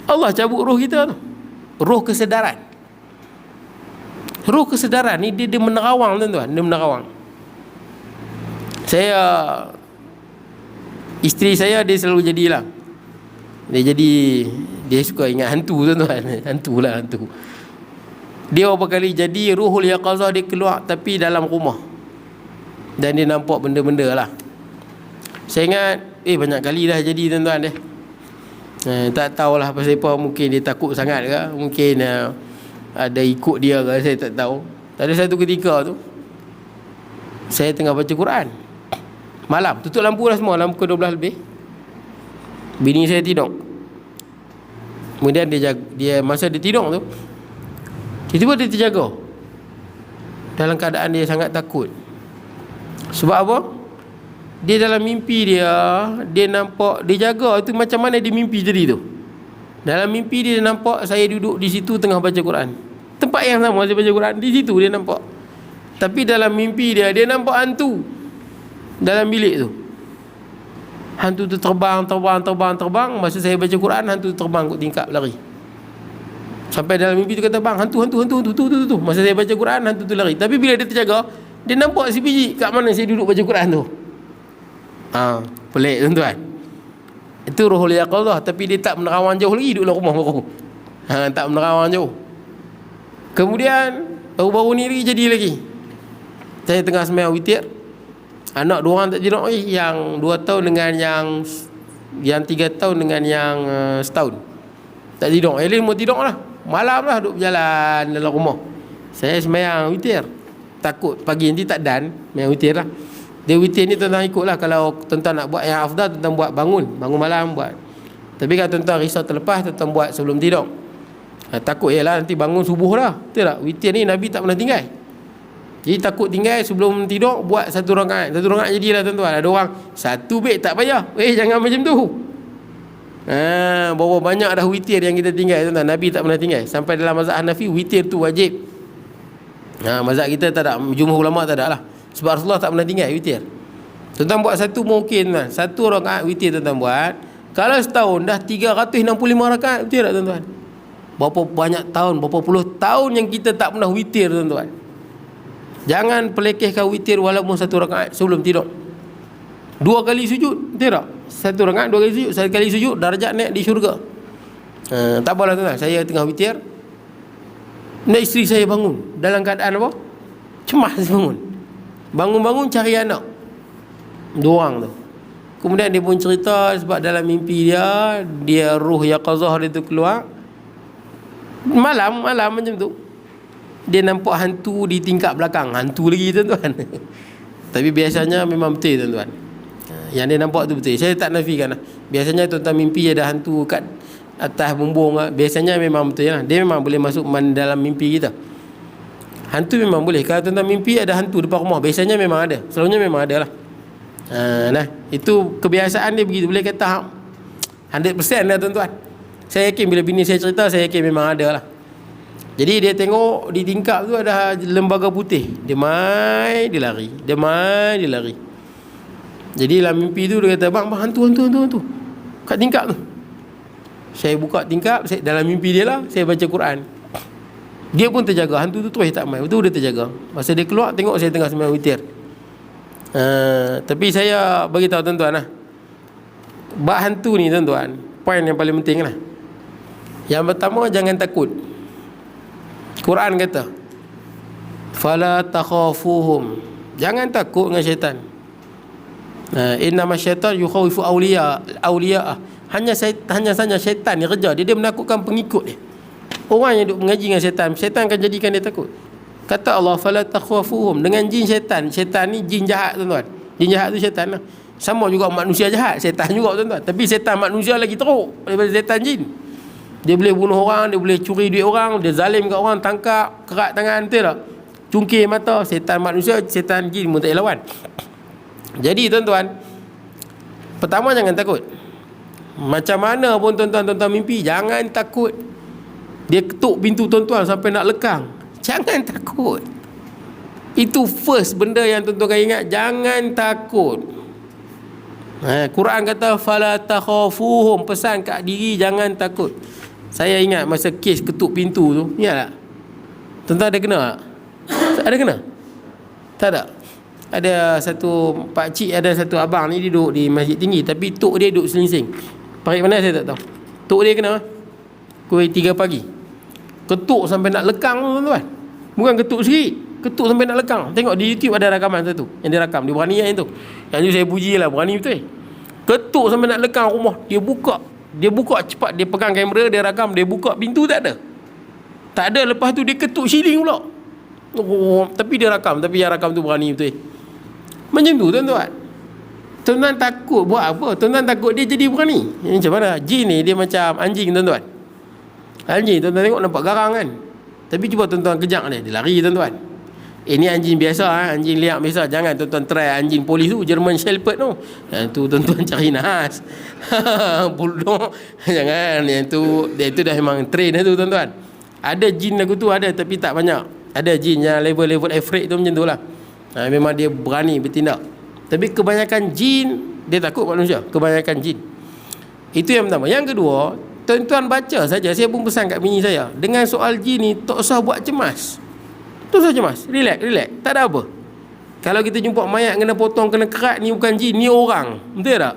Allah cabut roh kita tu. Roh kesedaran. Roh kesedaran ni dia menerawang tuan-tuan, dia menerawang. Isteri saya dia selalu jadilah. Dia suka ingat hantu tuan-tuan. Hantu. Dia beberapa kali jadi ruhul yaqazah dia keluar tapi dalam rumah. Dan dia nampak benda-benda lah. Saya ingat banyak kali dah jadi tuan-tuan dia. Tak tahulah pasal apa, mungkin dia takut sangat ke, mungkin ada ikut dia ke, saya tak tahu. Ada satu ketika tu saya tengah baca Quran malam, tutup lampu dah semua, lampu ke 12 lebih. Bini saya tidur. Kemudian dia masa dia tidur tu, tiba-tiba dia terjaga dalam keadaan dia sangat takut. Sebab apa? Dia dalam mimpi dia nampak, dia jaga tu macam mana dia mimpi jadi tu. Dalam mimpi dia nampak saya duduk di situ tengah baca Quran. Tempat yang sama saya baca Quran, di situ dia nampak. Tapi dalam mimpi dia nampak hantu dalam bilik tu. Hantu tu terbang. Masa saya baca Quran, hantu tu terbang kot tingkap lari. Sampai dalam mimpi tu kata, bang, hantu tu. Masa saya baca Quran, hantu tu lari. Tapi bila dia terjaga, dia nampak si biji kat mana saya duduk baca Quran tu. Pelik tuan-tuan. Itu rohul yaqadhah, tapi dia tak menerawang jauh lagi, duduk dalam rumah baru. Tak menerawang jauh. Kemudian baru-baru ni lagi. Saya tengah sembahyang witir. Anak 2 orang tak tidur lagi, yang 2 tahun dengan yang 3 tahun dengan yang setahun. Tak tidur. Elin mau tidur lah. Malam lah duduk berjalan dalam rumah. Saya sembahyang witir. Takut pagi nanti tak dan, sembahyang witir lah. Dia witir ni tuan-tuan ikut lah. Kalau tuan-tuan nak buat yang afdal, tuan-tuan buat bangun malam buat. Tapi kalau tuan-tuan risau terlepas, tuan-tuan buat sebelum tidur. Takut ialah nanti bangun subuh lah. Betul tak? Witir ni Nabi tak pernah tinggal. Jadi takut tinggal sebelum tidur, buat 1 rakaat. 1 rakaat jadilah tuan-tuan. Ada orang 1 baik tak payah. Jangan macam tu. Berapa banyak dah witir yang kita tinggal tuan-tuan. Nabi tak pernah tinggal. Sampai dalam mazhab Hanafi, witir tu wajib. Mazhab kita tak ada, jumhur ulama tak ada lah. Sebab Rasulullah tak pernah tinggal witir. Tuan-tuan buat 1 mungkin lah. 1 rakaat witir tuan-tuan buat. Kalau setahun dah 365 rakaat witir tak tuan-tuan? Berapa banyak tahun, berapa puluh tahun yang kita tak pernah witir tuan-tuan. Jangan pelekehkan witir walaupun 1 rakaat sebelum tidur. 2 kali sujud, betul tak? 1 rakaat 2 kali sujud, 1 kali sujud darjat naik di syurga. Tak apalah tuan-tuan, saya tengah witir. Isteri saya bangun dalam keadaan apa? Cemas bangun. Bangun cari anak 2 orang tu. Kemudian dia pun cerita sebab dalam mimpi dia ruh yaqazah dia tu keluar. Malam macam tu. Dia nampak hantu di tingkap belakang. Hantu lagi tuan-tuan. Tapi biasanya memang betul tuan-tuan. Yang dia nampak tu betul. Saya tak nafikan lah. Biasanya tuan-tuan mimpi ada hantu kat atas bumbung. Biasanya memang betul lah. Dia memang boleh masuk dalam mimpi kita. Hantu memang boleh. Kalau tuan-tuan mimpi ada hantu depan rumah, biasanya memang ada. Selalunya memang ada lah. Itu kebiasaan dia begitu. Boleh kata 100% lah tuan-tuan. Saya yakin bila bini saya cerita, saya yakin memang ada lah. Jadi dia tengok di tingkap tu ada lembaga putih. Dia mai, dia lari. Dia mai, dia lari. Jadi dalam mimpi tu dia kata, bang hantu. Kat tingkap tu. Saya buka tingkap, dalam mimpi dia lah, saya baca Quran. Dia pun terjaga. Hantu tu terus tak mai. Betul dia terjaga. Masa dia keluar, tengok saya tengah sembahyang witir. Tapi saya bagi tahu tuan-tuan lah. Bab hantu ni tuan-tuan, poin yang paling penting lah. Yang pertama, jangan takut. Quran kata, fala takhafuhum. Jangan takut dengan syaitan. Innama syaitan yukhawifu awliya. Hanya saja syaitan yang kerja dia menakutkan pengikut dia. Orang yang duk mengaji dengan syaitan akan jadikan dia takut. Kata Allah, fala takhafuhum. Dengan jin syaitan ni jin jahat tuan-tuan. Jin jahat tu syaitan lah. Sama juga manusia jahat, syaitan juga tuan-tuan. Tapi syaitan manusia lagi teruk daripada syaitan jin. Dia boleh bunuh orang, dia boleh curi duit orang, dia zalim kat orang, tangkap, kerat tangan, betul tak? Cungkir mata. Syaitan manusia, syaitan jin pun tak lawan. Jadi tuan-tuan, pertama jangan takut. Macam mana pun tuan-tuan mimpi, jangan takut. Dia ketuk pintu tuan-tuan sampai nak lekang, jangan takut. Itu first benda yang tuan-tuan kena ingat. Jangan takut. Quran kata fala takhafuhum, pesan kat diri jangan takut. Saya ingat masa kes ketuk pintu tu, ingat tak? Tuan-tuan ada kena tak? Ada kena? Tak ada. Ada satu pakcik, ada satu abang ni, dia duduk di masjid tinggi, tapi tok dia duduk selingsing. Parit mana saya tak tahu. Tok dia kena pukul 3 pagi. Ketuk sampai nak lekang tuan-tuan. Bukan ketuk sikit, ketuk sampai nak lekang. Tengok di YouTube ada rakaman satu yang dia rakam. Dia berani yang tu. Yang tu saya puji lah, berani betul. Ketuk sampai nak lekang rumah. Dia buka cepat. Dia pegang kamera, dia rakam, dia buka pintu, tak ada. Tak ada. Lepas tu dia ketuk siling pula. Tapi dia rakam. Tapi yang rakam tu berani betul. Macam tu tuan-tuan. Tuan-tuan takut buat apa? Tuan-tuan takut dia jadi berani. Macam mana? Jin ni dia macam anjing tuan-tuan. Anjing tuan-tuan tengok nampak garang kan. Tapi cuba tuan-tuan kejap dia lari tuan-tuan. Ini anjing biasa, anjing liak biasa. Jangan tuan-tuan try anjing polis tu, German Shepherd tu. Yang tu tuan-tuan cari nahas. Bulldog. Jangan. Yang tu dah memang train tu tuan-tuan. Ada jin lagu tu ada, tapi tak banyak. Ada jin yang level-level afraid tu macam tu lah. Memang dia berani bertindak. Tapi kebanyakan jin dia takut manusia. Kebanyakan jin. Itu yang pertama. Yang kedua, tuan-tuan baca saja. Saya pun pesan kat bini saya, dengan soal jin ni tak usah buat cemas. Tak usah cemas. Relax. Tak ada apa. Kalau kita jumpa mayat kena potong, kena kerat, ni bukan jin, ni orang. Betul tak?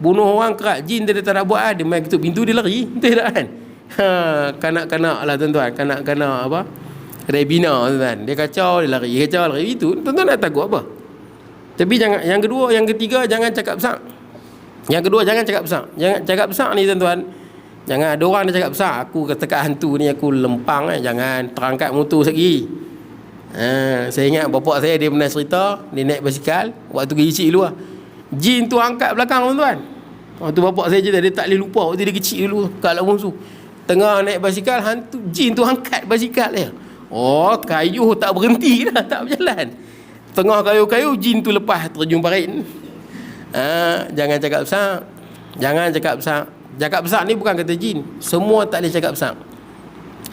Bunuh orang kerat, jin dia tak nak buat, dia main ketuk pintu, dia lari. Betul tak kan? Kanak-kanak lah tuan-tuan. Kanak-kanak apa? Rebina tuan-tuan. Dia kacau, dia lari. Itu tuan-tuan nak takut apa? Tapi jangan. Yang kedua, yang ketiga, jangan cakap besar. Jangan cakap besar ni tuan-tuan. Jangan ada orang dia cakap besar, aku katakan hantu ni aku lempang. Jangan terangkat motor lagi. Saya ingat bapak saya, dia pernah cerita, dia naik basikal waktu kecil dulu lah. Jin tu angkat belakang tuan-tuan. Waktu bapak saya cerita, dia tak boleh lupa waktu dia kecil dulu kat Labuan Musuh. Tengah naik basikal, hantu jin tu angkat basikal dia. Kayu tak berhenti dah, tak berjalan. Tengah kayu-kayu, jin tu lepas terjun parit. Jangan cakap besar. Cakap besar ni bukan kata jin. Semua tak boleh cakap besar.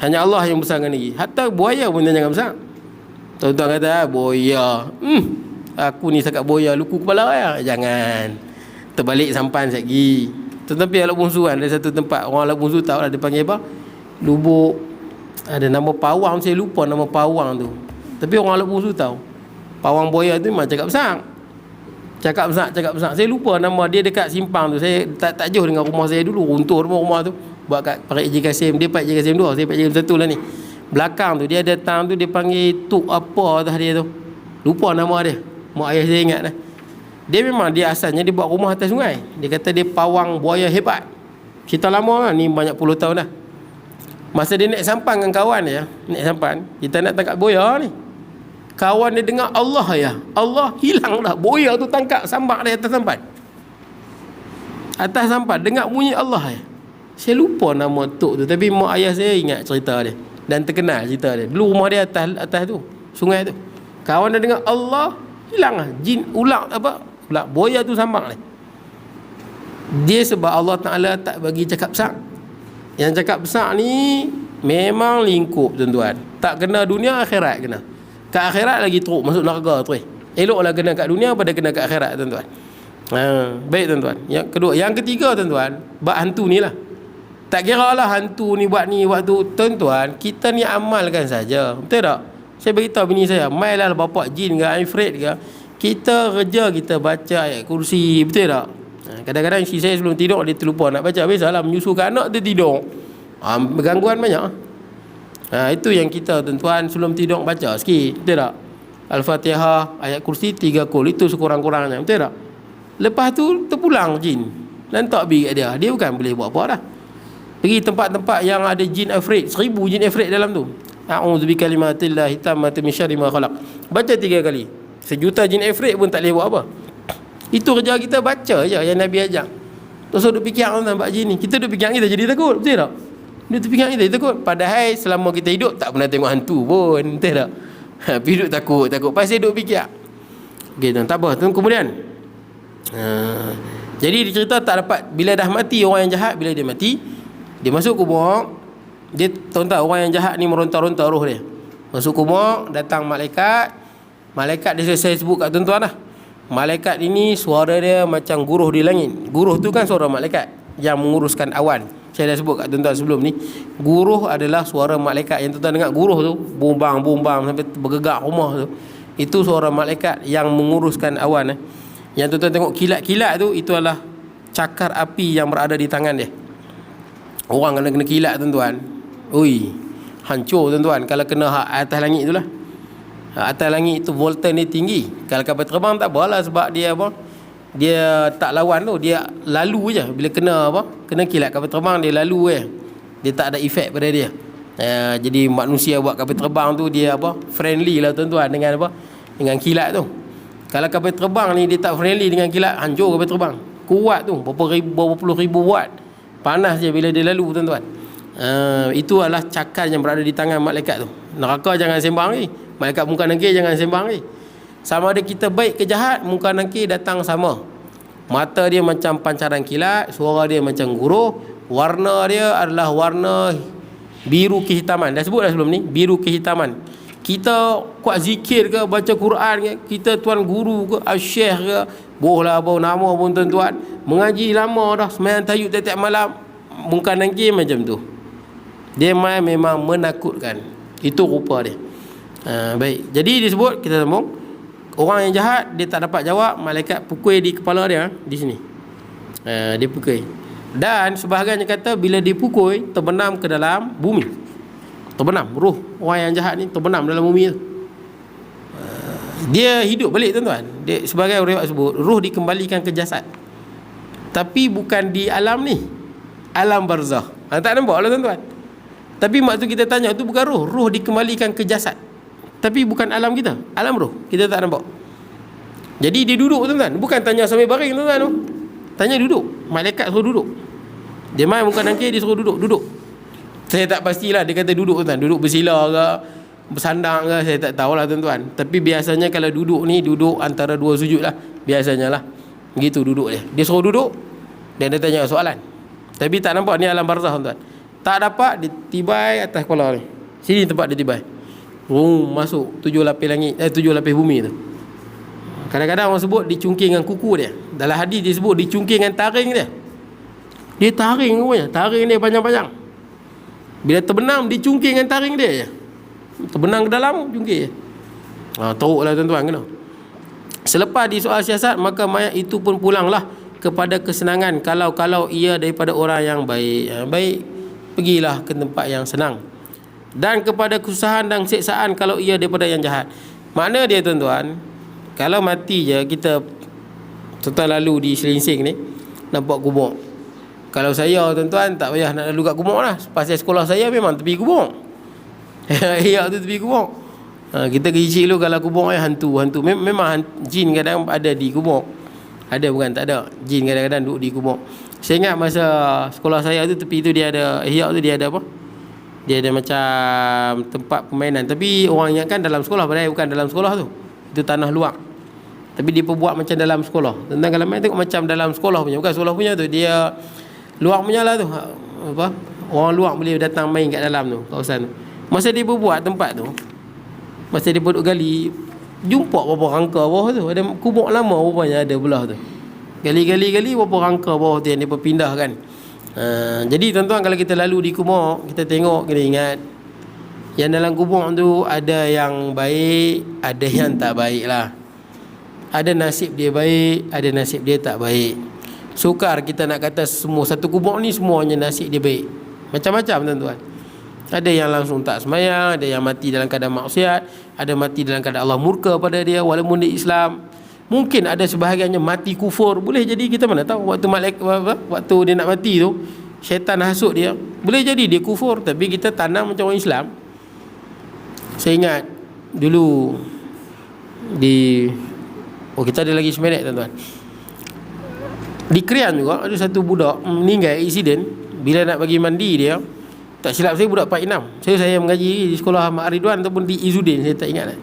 Hanya Allah yang besarkan lagi. Hatta buaya pun jangan besar. Tuan-tuan kata buaya, aku ni cakap buaya, luku kepala ya. Jangan. Terbalik sampan sekejap lagi. Tetapi Labuan Musuh kan, ada satu tempat orang Labuan Musuh tahu lah, dia panggil apa? Lubuk. Ada nama pawang, saya lupa nama pawang tu. Tapi orang Labuan Musuh tahu. Pawang buaya tu memang cakap besar. Cakap besar. Saya lupa nama dia, dekat simpang tu. Saya tak jauh dengan rumah saya dulu. Runtuh rumah tu. Buat kat Parit Haji Kasim. Dia Parit Haji Kasim 2. Saya Parit Haji Kasim 1 lah ni. Belakang tu dia ada tang tu, dia panggil tuk apa atas dia tu. Lupa nama dia. Mak ayah saya ingat dah. Dia memang dia asalnya dia buat rumah atas sungai. Dia kata dia pawang buaya hebat. Cerita lama kan, ni banyak puluh tahun dah. Masa dia naik sampan dengan kawan dia, naik sampan, kita nak tangkap buaya ni. Kawan dia dengar Allah ya. Allah hilang dah. Buaya tu tangkap sambak dia atas sampan. Atas sampan dengar bunyi Allah ya. Saya lupa nama tok tu, tapi mak ayah saya ingat cerita dia. Dan terkenal cerita dia. Dulu rumah dia atas tu, sungai tu. Kawan dia dengar Allah, hilang lah. Jin ular buaya tu sambang lah. Dia sebab Allah Ta'ala tak bagi cakap besar. Yang cakap besar ni memang lingkup tuan-tuan. Tak kena dunia, akhirat kena. Kat akhirat lagi teruk masuk neraka tu. Eloklah kena kat dunia pada kena kat akhirat tuan-tuan. Baik tuan-tuan. Yang kedua, yang ketiga tuan-tuan, bab hantu ni lah. Tak kira lah hantu ni buat ni buat tu. Tuan-tuan, kita ni amalkan saja. Betul tak? Saya beritahu bini saya, mailah bapak jin ke, ifrit ke, kita kerja kita baca ayat kursi. Betul tak? Kadang-kadang isteri saya sebelum tidur dia terlupa nak baca. Biasalah menyusukan anak dia tidur. Gangguan banyak. Itu yang kita tuan-tuan sebelum tidur baca sikit. Betul tak? Al-Fatihah, ayat kursi 3 kul. Itu sekurang-kurangnya. Betul tak? Lepas tu terpulang jin. Lantak pergi kat dia. Dia bukan boleh buat apa dah. Pergi tempat-tempat yang ada jin afrit, 1000 jin afrit dalam tu. A'udzu bikalimatillahi tammati min syarri ma khalaq. Baca 3 kali. 1,000,000 jin afrit pun tak boleh buat apa. Itu kerja kita baca je yang Nabi ajar. Terus duk fikir tentang bab jin ni. Kita duk fikir kita jadi takut, betul tak? Dia fikir kita takut. Padahal selama kita hidup tak pernah tengok hantu pun, betul tak? Tapi duk takut. Pasal duk fikir. Okey tuan, tak apa. Tuan kemudian. Jadi dia cerita tak dapat, bila dah mati orang yang jahat, bila dia mati, dia masuk kubur. Dia tahu orang yang jahat ni meronta-ronta roh dia. Masuk kubur, datang malaikat. Malaikat dia saya sebut kat tuan-tuan lah. Malaikat ini suara dia macam guruh di langit. Guruh tu kan suara malaikat yang menguruskan awan. Saya dah sebut kat tuan-tuan sebelum ni. Guruh adalah suara malaikat. Yang tuan-tuan dengar guruh tu, bumbang-bumbang sampai bergegak rumah tu. Itu suara malaikat yang menguruskan awan. Yang tuan-tuan tengok kilat-kilat tu, itu adalah cakar api yang berada di tangan dia. Orang kena kilat tuan-tuan. Ui, hancur tuan-tuan kalau kena atas langit tu lah. Atas langit tu voltan dia tinggi. Kalau kapal terbang tak apalah sebab dia apa? dia tak lawan tu, dia lalu je. Bila kena kena kilat kapal terbang, dia lalu dia tak ada efek pada dia. Jadi manusia buat kapal terbang tu dia friendly lah tuan-tuan dengan dengan kilat tu. Kalau kapal terbang ni dia tak friendly dengan kilat, hancur kapal terbang. Kuat tu, berapa puluh ribu watt. Panas je bila dia lalu tuan-tuan. Itu adalah cakar yang berada di tangan malaikat tu. Neraka jangan sembang ni, malaikat munkar nakir jangan sembang ni. Sama ada kita baik ke jahat, munkar nakir datang sama. Mata dia macam pancaran kilat, suara dia macam guruh, warna dia adalah warna biru kehitaman. Dah sebut dah sebelum ni, biru kehitaman. Kita kuat zikir ke, baca Quran ke, kita tuan guru ke, syekh ke, bohlah nama pun tuan-tuan, mengaji lama dah, sembahyang tahajud tiap-tiap malam, munkar nakir macam tu. Dia memang menakutkan. Itu rupa dia. Baik. Jadi disebut, kita sambung, orang yang jahat dia tak dapat jawab, malaikat pukul di kepala dia di sini. Dia pukul. Dan sebahagiannya kata bila dipukul terbenam ke dalam bumi. Terbenam, roh orang yang jahat ni terbenam dalam bumi tu. Dia hidup balik tuan-tuan. Dia sebagai riwayat sebut, roh dikembalikan ke jasad. Tapi bukan di alam ni, alam barzah. Tak nampak lah tuan-tuan. Tapi waktu kita tanya tu bukan roh, roh dikembalikan ke jasad. Tapi bukan alam kita, alam roh kita tak nampak. Jadi dia duduk tuan-tuan, bukan tanya sambil baring tuan-tuan tu. Tanya duduk, malaikat suruh duduk. Dia main munkar nakir, dia suruh duduk. Saya tak pastilah dia kata duduk tuan-tuan, duduk bersila ke, bersandang ke, saya tak tahulah tuan-tuan. Tapi biasanya kalau duduk ni, duduk antara dua sujud lah, biasanya lah. Begitu duduk dia. Dia suruh duduk dan dia tanya soalan. Tapi tak nampak ni alam barzah tuan-tuan. Tak dapat, dia tibai atas kepala ni. Sini tempat dia tibai. Masuk 7 lapis langit, 7 lapis bumi tu. Kadang-kadang orang sebut dicungkir dengan kuku dia. Dalam hadis disebut dicungkir dengan taring dia. Dia taring rupanya, taring dia panjang-panjang. Bila terbenam dicungkir dengan taring dia je. Terbenam ke dalam, cungkir je. Teruklah tuan-tuan kena. Selepas di soal siasat, maka mayat itu pun pulanglah kepada kesenangan kalau ia daripada orang yang baik. Baik, pergilah ke tempat yang senang. Dan kepada kesusahan dan siksaan kalau ia daripada yang jahat. Makna dia tuan-tuan, kalau mati je kita tuan lalu di Selinsing ni, nampak kubur. Kalau saya tuan-tuan tak payah nak lalu kat kubur lah. Pasal sekolah saya memang tepi kubur. Ya tu tepi kubur. Kita kecil dulu kalau kubur hantu. Memang jin kadang ada di kubur. Ada bukan tak ada. Jin kadang-kadang duduk di kubur. Saya ingat masa sekolah saya tu tepi tu dia ada ihya tu, dia ada apa? Dia ada macam tempat permainan. Tapi orang ingatkan dalam sekolah, padahal bukan dalam sekolah tu. Itu tanah luar. Tapi dia perbuat macam dalam sekolah. Tentang kalau main tengok macam dalam sekolah punya. Bukan sekolah punya tu, dia luar punya lah tu. Orang luar boleh datang main kat dalam tu, kawasan tu. Masa dia berbuat tempat tu, masa dia duduk gali, jumpa berapa rangka bawah tu. Ada kubur lama rupanya ada belah tu. Gali berapa rangka bawah tu yang dia berpindahkan. Jadi tuan-tuan, kalau kita lalu di kubur, kita tengok, kena ingat yang dalam kubur tu ada yang baik, ada yang tak baik lah. Ada nasib dia baik, ada nasib dia tak baik. Sukar kita nak kata semua satu kubur ni semuanya nasib dia baik. Macam-macam tuan-tuan. Ada yang langsung tak sembahyang, ada yang mati dalam keadaan maksiat, ada mati dalam keadaan Allah murka pada dia walaupun dia Islam. Mungkin ada sebahagiannya mati kufur. Boleh jadi, kita mana tahu waktu dia nak mati tu syaitan hasut dia. Boleh jadi dia kufur, tapi kita tanam macam orang Islam. Saya ingat dulu kita ada lagi 9 minit tuan-tuan. Di Krian juga ada satu budak meninggal insiden bila nak bagi mandi dia. Tak silap saya budak 46. Saya mengaji di sekolah Mak Ridwan ataupun di Izzuddin, saya tak ingat lah.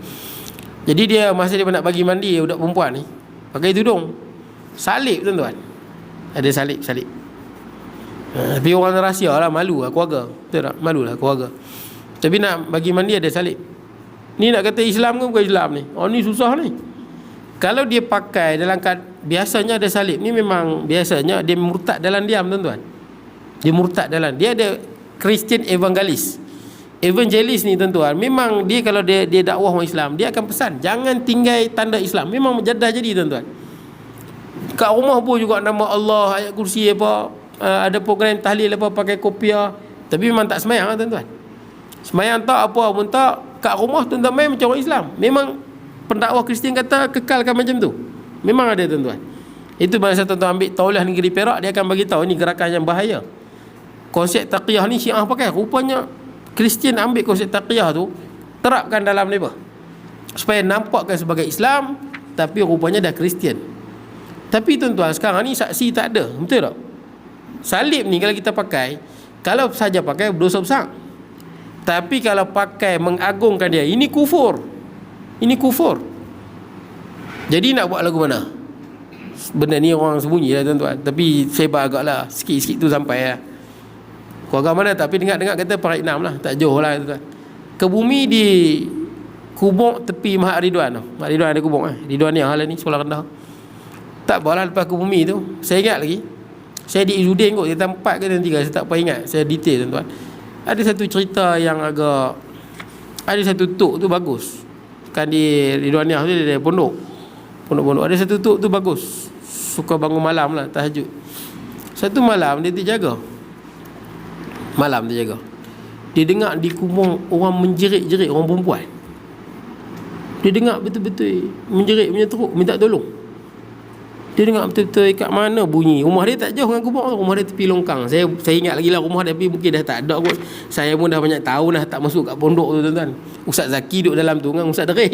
Jadi dia masa dia nak bagi mandi budak perempuan ni pakai tudung salib tuan-tuan. Ada salib. Tapi orang rahsia lah, malu lah keluarga. Betul tak? Malu lah keluarga. Tapi nak bagi mandi ada salib. Ni nak kata Islam ke bukan Islam ni? Ni susah ni. Kalau dia pakai dalam biasanya ada salib ni, memang biasanya dia murtad dalam diam tuan-tuan. Dia murtad dalam. Dia ada Christian evangelis ni tuan-tuan. Memang dia kalau dia dakwah orang Islam, dia akan pesan jangan tinggal tanda Islam. Memang dah jadi tuan-tuan. Kat rumah pun juga nama Allah, ayat kursi apa, ada program tahlil apa, pakai kopiah. Tapi memang tak semayang tuan-tuan. Semayang tak apa pun tak. Kat rumah tuan-tuan main macam orang Islam. Memang pendakwah Kristian kata kekalkan macam tu. Memang ada tuan-tuan. Itu masa tuan-tuan ambil Taulah Negeri Perak, dia akan bagi tahu ini gerakan yang bahaya. Konsep taqiyah ni Syiah pakai. Rupanya Kristian ambil konsep taqiyah tu, terapkan dalam mereka supaya nampakkan sebagai Islam, tapi rupanya dah Kristian. Tapi tuan-tuan, sekarang ni saksi tak ada. Betul tak? Salib ni kalau kita pakai, kalau saja pakai berdosa besar. Tapi kalau pakai mengagungkan dia, ini kufur. Ini kufur. Jadi nak buat lagu mana? Benda ni orang sembunyi lah tuan-tuan, tapi sebar agaklah sikit-sikit tu sampai lah. Keluarga mana, tapi dengar-dengar kata Parit 6 lah, tak jauh lah tuan-tuan. Ke bumi di kubur tepi Mahat Ridwan tu. Mahat Ridwan ada kubur Ridwan ni hal ni sekolah rendah. Tak apalah, lepas ke bumi tu, saya ingat lagi, saya di Izudin kot, dia tempat ke dan 3, saya tak apa ingat, saya detail tuan-tuan. Ada satu cerita yang agak, ada satu tok tu bagus. Kan di Ridwaniah tu dia ada pondok ada satu tok tu bagus, suka bangun malam lah, tahajud. Satu malam dia terjaga, dia dengar di kubur orang menjerit-jerit, orang perempuan. Dia dengar betul-betul menjerit punya teruk, minta tolong. Dia dengar betul-betul kat mana bunyi. Rumah dia tak jauh dengan kubur tu, rumah dia tepi longkang. Saya ingat lagi lah rumah dia, tapi mungkin dah tak ada kot. Saya pun dah banyak tahun dah tak masuk kat pondok tu tuan-tuan. Ustaz Zaki duduk dalam tu dengan Ustaz Dereh,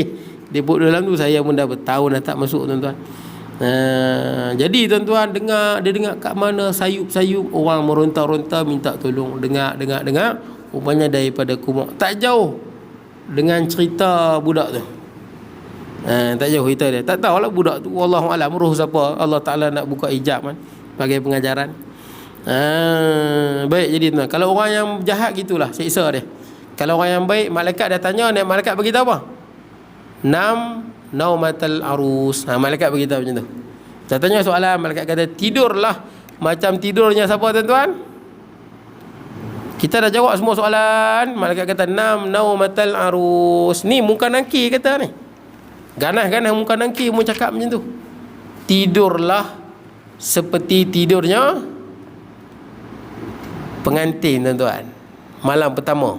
dia duduk dalam tu. Saya pun dah bertahun dah tak masuk tuan-tuan. Jadi tuan-tuan, dia dengar kat mana sayup-sayup orang meronta-ronta minta tolong. Dengar rupanya daripada kubur tak jauh dengan cerita budak tu. Tak jauh cerita dia. Tak tahulah budak tu, wallahualam roh siapa. Allah Ta'ala nak buka hijab kan, bagi pengajaran. Baik, jadi tuan, kalau orang yang jahat gitulah siksa dia. Kalau orang yang baik, malaikat dah tanya, naik malaikat bagi tahu apa? Naumatal arus. Malaikat bagi tahu macam tu. Saya tanya soalan, malaikat kata tidurlah macam tidurnya siapa tuan-tuan? Kita dah jawab semua soalan. Malaikat kata naumatal arus. Ni muka nangki kata ni. Ganas-ganas muka nangki mu cakap macam tu. Tidurlah seperti tidurnya pengantin tuan-tuan, malam pertama.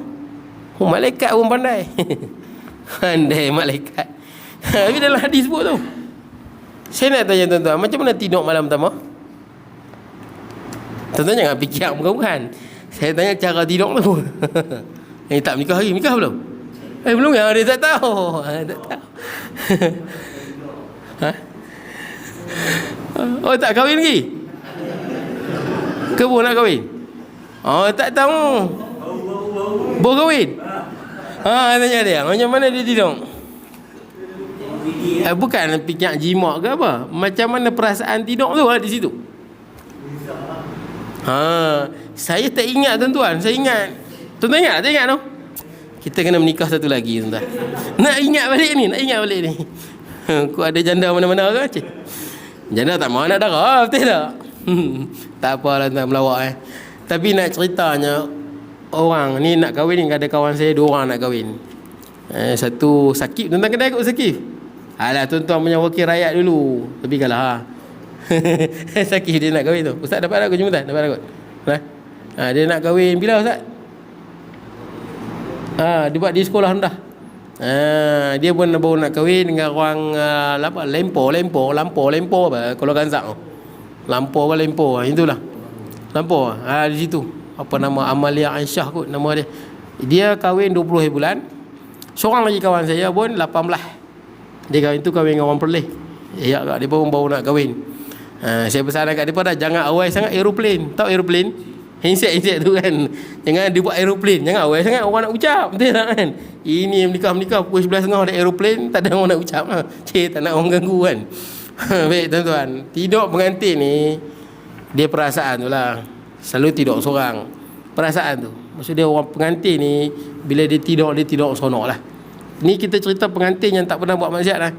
Malaikat pun pandai. Pandai malaikat. Tapi dalam hadis sebut tu. Saya nak tanya tuan-tuan, macam mana tidur malam pertama? Tuan-tuan jangan fikir bukan. Saya tanya cara tidur tu. Tak menikah hari, menikah belum? Belum ya, dia tak tahu. Tak tahu. Oh, tak kahwin lagi? Ke nak kahwin? Oh, tak tahu. Baru kahwin? Tanya dia, macam mana dia tidur? Bukan fikir jimat ke apa? Macam mana perasaan tidur tu di situ? Saya tak ingat tuan-tuan. Saya ingat. Tuan-tuan ingat? Tak ingat tu? Kita kena menikah satu lagi tuan-tuan. Nak ingat balik ni. Kau ada janda mana-mana ke? Janda tak mahu nak darah, betul tak? Tak apalah tuan-tuan, melawak Tapi nak ceritanya, orang ni nak kahwin ni, ada kawan saya 2 orang nak kahwin. Satu Sakif, tuan-tuan kena ikut Sakif. Alah, tuan-tuan punya wakil rakyat dulu. Tapi kalah Sakif dia nak kahwin tu. Ustaz dapat aku jemputan? Dapat aku. Dia nak kahwin bila Ustaz? Dia buat di sekolah rendah. Dia pun baru nak kahwin dengan orang Lampau apa, kalau Ganzak tu. Lampau ke Lampau, itulah. Lampau. Di situ. Apa nama, Amalia Aisyah kot nama dia. Dia kahwin 20 hari bulan. Seorang lagi kawan saya pun 18. Dia kahwin tu kahwin dengan orang Perlis. Ya, dia pun baru nak kahwin. Saya pesan kat dia dah, jangan awal sangat aeroplane. Tahu aeroplane? Handset tu kan. Jangan dia buat aeroplane. Jangan awal sangat orang nak ucap. Betul tak kan? Ini menikah pukul 11.30 ada aeroplane, tak ada orang nak ucap. Tak nak orang ganggu kan. Baik tuan-tuan, tidur pengantin ni, dia perasaan tu lah. Selalu tidur seorang. Perasaan tu. Maksud dia orang pengantin ni, bila dia tidur seronok lah. Ni kita cerita pengantin yang tak pernah buat maksiat lah.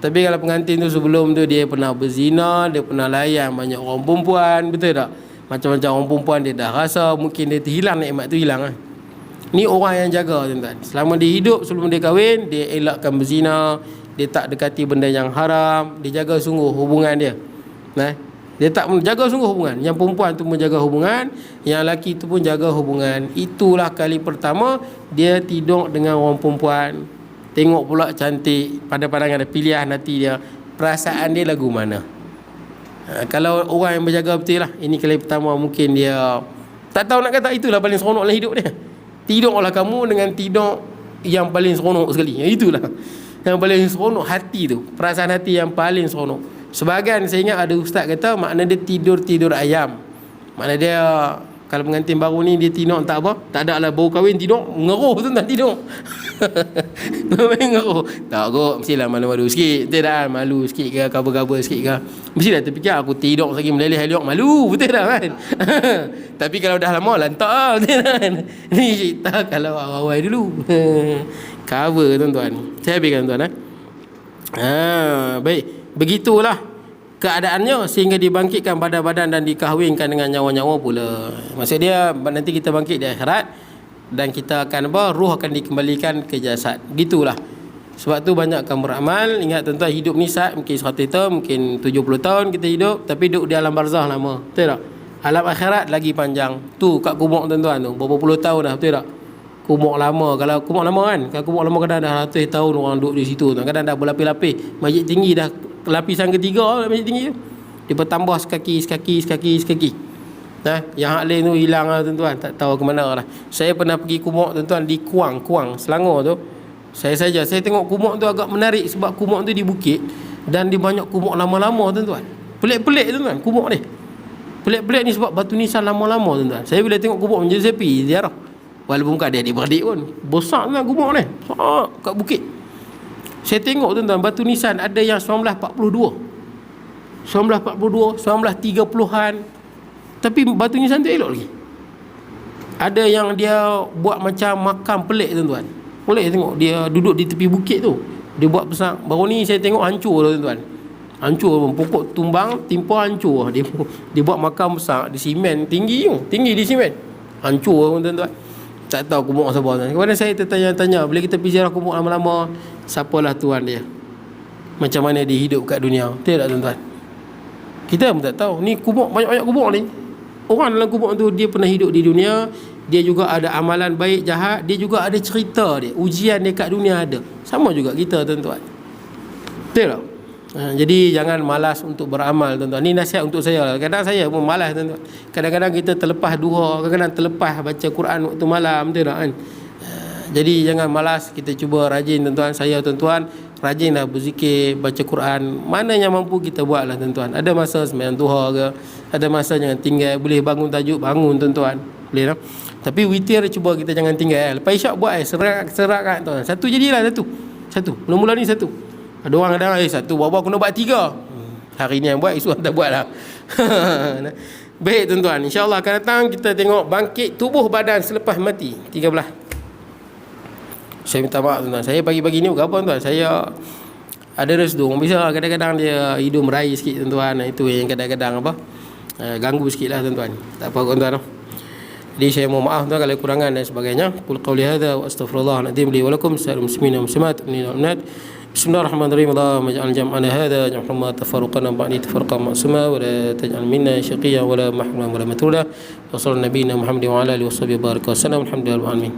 Tapi kalau pengantin tu sebelum tu dia pernah berzina, dia pernah layan banyak orang perempuan, betul tak? Macam-macam orang perempuan dia dah rasa, mungkin dia terhilang, nikmat tu hilang lah. Ni orang yang jaga tuan-tuan. Selama dia hidup, sebelum dia kahwin, dia elakkan berzina, dia tak dekati benda yang haram, dia jaga sungguh hubungan dia. Dia tak jaga sungguh hubungan. Yang perempuan tu menjaga hubungan, yang lelaki tu pun jaga hubungan. Itulah kali pertama dia tidur dengan orang perempuan. Tengok pula cantik, pada pandangan ada pilihan hati dia. Perasaan dia lagu mana? Kalau orang yang berjaga betul lah, ini kali pertama mungkin dia tak tahu nak kata, itulah paling seronok dalam hidup dia. Tidurlah kamu dengan tidur yang paling seronok sekali. Itulah yang paling seronok, hati tu, perasaan hati yang paling seronok. Sebahagian saya ingat ada ustaz kata makna dia tidur ayam. Makna dia kalau pengantin baru ni dia tidur tak apa, tak ada lah baru kahwin tidur ngeruh tu tak tidur. Ngeruh. Tak kot, mestilah malu-malu sikit. Betul tak? Malu sikit ke, cover-cover sikit ke. Mestilah terfikir aku tidur lagi meleleh heliok malu, betul tak kan? Tapi kalau dah lama lantak lah, betul kan? Ni cerita kalau awal-awal dulu. Cover tuan-tuan. Saya habiskan tuan. Baik. Begitulah keadaannya sehingga dibangkitkan badan-badan dan dikahwinkan dengan nyawa-nyawa pula. Maksud dia nanti kita bangkit di akhirat dan kita akan ruh akan dikembalikan ke jasad. Gitulah. Sebab tu banyakkan beramal. Ingat tuan-tuan, hidup ni saat mungkin 100 tahun, mungkin 70 tahun kita hidup, tapi duduk di alam barzah lama. Betul tak? Alam akhirat lagi panjang. Tu kat kubur tuan-tuan tu, berapa puluh tahun dah, betul tak? Kubur lama. Kalau kubur lama kan, kalau kubur lama kadang dah 100 tahun orang duduk di situ. Kadang dah berlapis-lapis. Masjid tinggi dah lapisan ketiga masjid tinggi tu. Dia bertambah sekaki. Yang hak lain tu hilang lah tuan-tuan. Tak tahu ke mana lah. Saya pernah pergi kumuk tuan-tuan di Kuang, Selangor tu. Saya tengok kumuk tu agak menarik sebab kumuk tu di bukit dan di banyak kumuk lama-lama tuan-tuan. Pelik-pelik tuan-tuan kumuk ni. Pelik-pelik ni sebab batu nisan lama-lama tuan-tuan. Saya bila tengok kumuk menjadi sepi ziarah. Walaupun bukan ada adik-beradik pun. Besar tuan kumuk ni. Kat bukit. Saya tengok tuan-tuan batu nisan ada yang 1942. 1930-an. Tapi batu nisan tu elok lagi. Ada yang dia buat macam makam pelik tuan-tuan. Boleh tengok dia duduk di tepi bukit tu. Dia buat besar. Baru ni saya tengok hancur tuan-tuan. Hancur, pokok tumbang, timpa hancur. Dia buat makam besar di simen tinggi di simen. Hancur tuan-tuan. Tak tahu kumuk siapa tuan. Kemudian saya tertanya-tanya, bila kita pergi ziarah kumuk lama-lama, siapalah tuan dia? Macam mana dia hidup kat dunia? Betul tak tuan-tuan? Kita pun tak tahu. Ni kumuk, banyak-banyak kumuk ni. Orang dalam kumuk tu dia pernah hidup di dunia, dia juga ada amalan baik jahat, dia juga ada cerita dia, ujian dia kat dunia ada. Sama juga kita tuan-tuan. Betul tak? Jadi jangan malas untuk beramal tuan-tuan. Ni nasihat untuk saya. Kadang saya pun malas tuan-tuan. Kadang-kadang kita terlepas duha, kadang-kadang terlepas baca Quran waktu malam, betul tak kan? Jadi jangan malas, kita cuba rajin tuan-tuan. Saya tuan-tuan rajinlah berzikir, baca Quran. Mana yang mampu kita buatlah tuan-tuan. Ada masa sembahyang duha ke, ada masa jangan tinggal, boleh bangun tajuk bangun tuan-tuan. Boleh tak? Tapi witir cuba kita jangan tinggal. Lepas isyak buat serak kan tuan. Satu jadilah satu. Mula-mula ni satu. Ada orang kadang satu bawa aku nak buat 3. Hari ni yang buat, esok tak buat lah. Baik tuan-tuan, insya-Allah akan datang kita tengok bangkit tubuh badan selepas mati. 13. Saya minta maaf tuan-tuan. Saya pagi-pagi ni bukan apa tuan-tuan. Saya ada resdung. Bisa kadang-kadang dia hidung meraih sikit tuan-tuan. Itu yang kadang-kadang ganggu sikit lah tuan-tuan. Tak apa tuan-tuan. Jadi saya mohon maaf tuan kalau kurangan dan sebagainya. Qul qawli hadza wa astaghfirullahaladzim li wa lakum sa'il muslimin wa muslimat Bismillahirrahmanirrahim. Allahumma ij'al jam'ana hadza jam'an tafarruqana ba'di tafarruqan ma'suma wa la taj'al minna shaqiyyan wa la mahruman wa la matruda. Wa sallallahu nabiyina Muhammad wa ala alihi wa sahbihi baraka wa sallam. Alhamdulillah alamin.